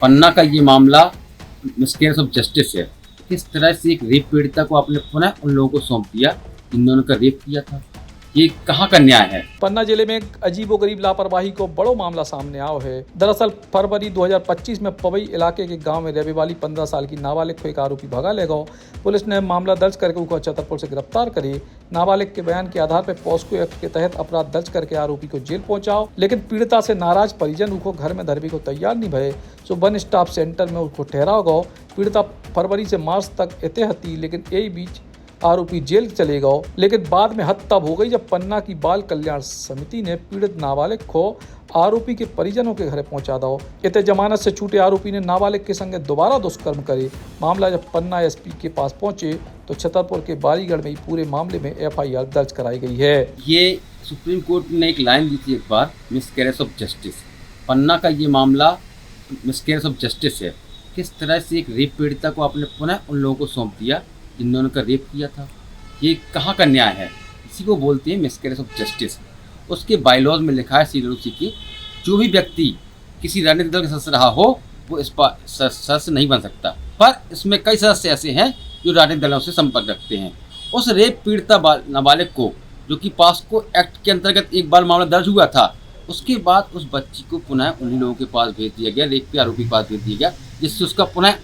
पन्ना का ये मामला मिसकैरेज ऑफ जस्टिस है। किस तरह से एक रेप पीड़िता को आपने पुनः उन लोगों को सौंप दिया जिन्होंने उनका रेप किया था, ये कहाँ का न्याय है। पन्ना जिले में एक अजीबोगरीब लापरवाही को बड़ो मामला सामने आओ है। दरअसल फरवरी 2025 में पवई इलाके के गांव में रहने वाली 15 साल की नाबालिग को एक आरोपी भगा ले गयो। पुलिस ने मामला दर्ज करके उसको छतरपुर से गिरफ्तार करे। नाबालिग के बयान के आधार पर पॉस्को एक्ट के तहत अपराध दर्ज करके आरोपी को जेल पहुंचाओ, लेकिन पीड़िता से नाराज परिजन उसको घर में धरने को तैयार नहीं भये। सो वन स्टॉप सेंटर में उसको ठहराव गयो। पीड़िता फरवरी से मार्च तक एते हती, लेकिन यही बीच आरोपी जेल चले गए। लेकिन बाद में हद तब हो गई जब पन्ना की बाल कल्याण समिति ने पीड़ित नाबालिग को आरोपी के परिजनों के घर पहुंचा दो। इतने जमानत से छूटे आरोपी ने नाबालिग के संगे दोबारा दुष्कर्म करे। मामला जब पन्ना एसपी के पास पहुंचे तो छतरपुर के बारीगढ़ में ही पूरे मामले में एफआईआर दर्ज कराई गई है। ये सुप्रीम कोर्ट ने एक लाइन दी थी एक बार, मिसकैरेज ऑफ जस्टिस। पन्ना का ये मामला मिसकैरेज ऑफ जस्टिस है। किस तरह से एक रेप पीड़िता को आपने पुनः उन लोगों को सौंप दिया जिन्होंने उनका रेप किया था, ये कहाँ का न्याय है। इसी को बोलते हैं मिसकैरेज ऑफ जस्टिस। उसके बायलॉज में लिखा है सीडब्ल्यूसी की, जो भी व्यक्ति किसी राजनीतिक दल के सदस्य रहा हो वो इस पर सदस्य नहीं बन सकता। पर इसमें कई सदस्य ऐसे हैं जो राजनीतिक दलों से संपर्क रखते हैं। उस रेप पीड़िता नाबालिग को, जो कि पॉस्को एक्ट के अंतर्गत एक बार मामला दर्ज हुआ था, उसके बाद उस बच्ची को पुनः उन्हीं लोगों के पास भेज दिया गया, रेप के आरोपी के पास भेज दिया गया, जिससे उसका पुनः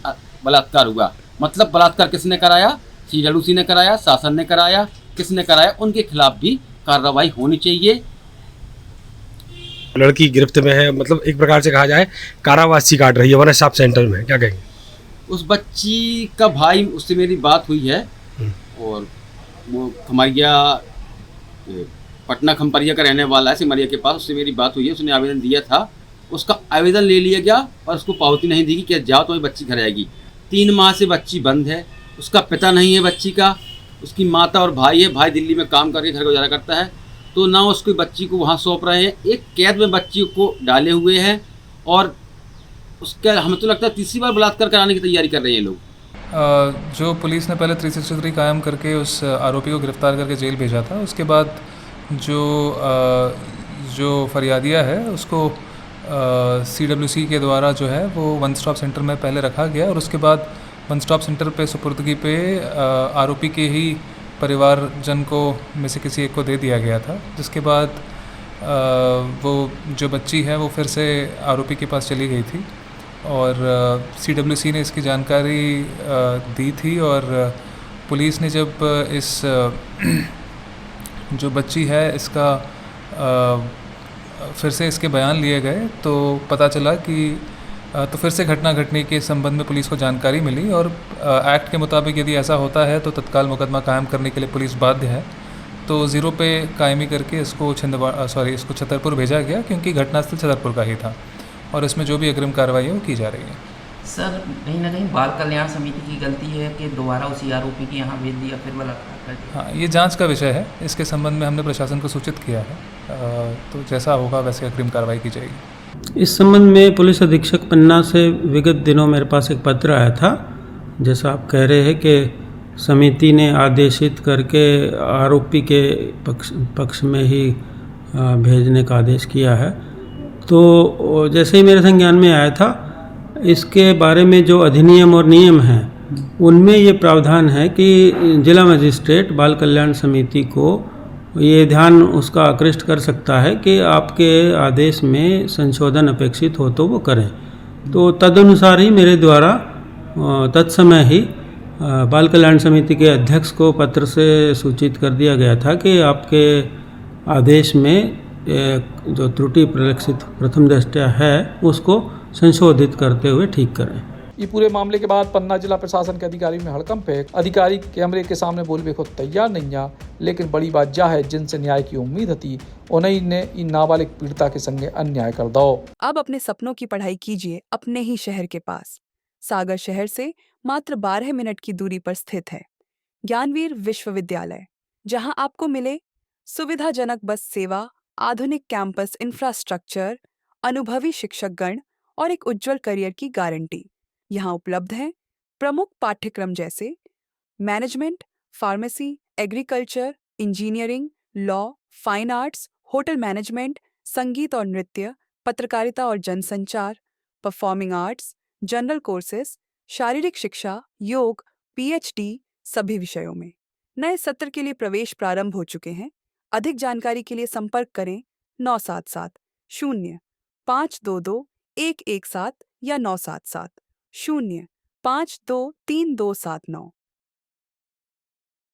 बलात्कार हुआ। मतलब बलात्कार किसने कराया, सीडब्ल्यूसी ने कराया, शासन ने कराया, किसने कराया, उनके खिलाफ भी कार्रवाई होनी चाहिए। लड़की गिरफ्त में है, मतलब एक प्रकार से कहा जाए कारावासी काट रही है वन स्टॉप सेंटर में, क्या कहेंगे। उस बच्ची का भाई, उससे मेरी बात हुई है और वो खमरिया, पटना खमरिया का रहने वाला है, सिमरिया के पास। उससे मेरी बात हुई है, उसने आवेदन दिया था, उसका आवेदन ले लिया गया और उसको पावती नहीं दी कि जाओ तो बच्ची घर आएगी। 3 माह से बच्ची बंद है, उसका पिता नहीं है बच्ची का, उसकी माता और भाई है। भाई दिल्ली में काम करके घर गुजारा करता है, तो ना उसकी बच्ची को वहाँ सौंप रहे हैं। एक कैद में बच्ची को डाले हुए हैं और उसका हमें तो लगता है तीसरी बार बलात्कार कराने की तैयारी कर रहे हैं लोग। जो पुलिस ने पहले 363 कायम करके उस आरोपी को गिरफ्तार करके जेल भेजा था, उसके बाद जो फरियादिया है उसको सीडब्ल्यूसी के द्वारा जो है वो वन स्टॉप सेंटर में पहले रखा गया और उसके बाद वन स्टॉप सेंटर पे सुपुर्दगी पे आरोपी के ही परिवारजन को में से किसी एक को दे दिया गया था, जिसके बाद वो जो बच्ची है वो फिर से आरोपी के पास चली गई थी और सीडब्ल्यूसी ने इसकी जानकारी दी थी और पुलिस ने जब इस जो बच्ची है इसका फिर से इसके बयान लिए गए तो पता चला कि तो फिर से घटना घटने के संबंध में पुलिस को जानकारी मिली और एक्ट के मुताबिक यदि ऐसा होता है तो तत्काल मुकदमा कायम करने के लिए पुलिस बाध्य है। तो 0 पे कायमी करके इसको इसको छतरपुर भेजा गया, क्योंकि घटनास्थल छतरपुर का ही था और इसमें जो भी अग्रिम कार्रवाई है वो की जा रही है। सर, कहीं ना कहीं बाल कल्याण समिति की गलती है कि दोबारा उसी आरोपी के यहाँ भेज दिया, फिर बलात्कार कर दिया। हाँ, ये जांच का विषय है। इसके संबंध में हमने प्रशासन को सूचित किया है, तो जैसा होगा वैसे अग्रिम कार्रवाई की जाएगी। इस संबंध में पुलिस अधीक्षक पन्ना से विगत दिनों मेरे पास एक पत्र आया था, जैसा आप कह रहे हैं कि समिति ने आदेशित करके आरोपी के पक्ष में ही भेजने का आदेश किया है। तो जैसे ही मेरे संज्ञान में आया था, इसके बारे में जो अधिनियम और नियम हैं उनमें ये प्रावधान है कि जिला मजिस्ट्रेट बाल कल्याण समिति को ये ध्यान उसका आकृष्ट कर सकता है कि आपके आदेश में संशोधन अपेक्षित हो तो वो करें। तो तदनुसार ही मेरे द्वारा तत्समय ही बाल कल्याण समिति के अध्यक्ष को पत्र से सूचित कर दिया गया था कि आपके आदेश में जो त्रुटि प्रलक्षित प्रथम दृष्टया है उसको संशोधित करते हुए ठीक करें। ये पूरे मामले के बाद पन्ना जिला प्रशासन के अधिकारी में हड़कंप है। अधिकारी कैमरे के सामने बोलने को तैयार नहीं है, लेकिन बड़ी बात यह है जिनसे न्याय की उम्मीद थी उन्हीं ने इन नाबालिग पीड़िता के संगे अन्याय कर दो। अब अपने सपनों की पढ़ाई कीजिए अपने ही शहर के पास। सागर शहर से मात्र 12 मिनट की दूरी पर स्थित है ज्ञानवीर विश्वविद्यालय, जहां आपको मिले सुविधाजनक बस सेवा, आधुनिक कैंपस इंफ्रास्ट्रक्चर, अनुभवी शिक्षकगण और एक उज्जवल करियर की गारंटी। यहाँ उपलब्ध हैं प्रमुख पाठ्यक्रम जैसे management, pharmacy, agriculture, engineering, law, fine arts, hotel management, संगीत और नृत्य, पत्रकारिता और जनसंचार, परफॉर्मिंग आर्ट्स, जनरल कोर्सेज, शारीरिक शिक्षा, योग, पीएचडी सभी विषयों में। नए सत्र के लिए प्रवेश प्रारंभ हो चुके हैं। अधिक जानकारी के लिए संपर्क करें 977-0522-117 या 977-0523-279।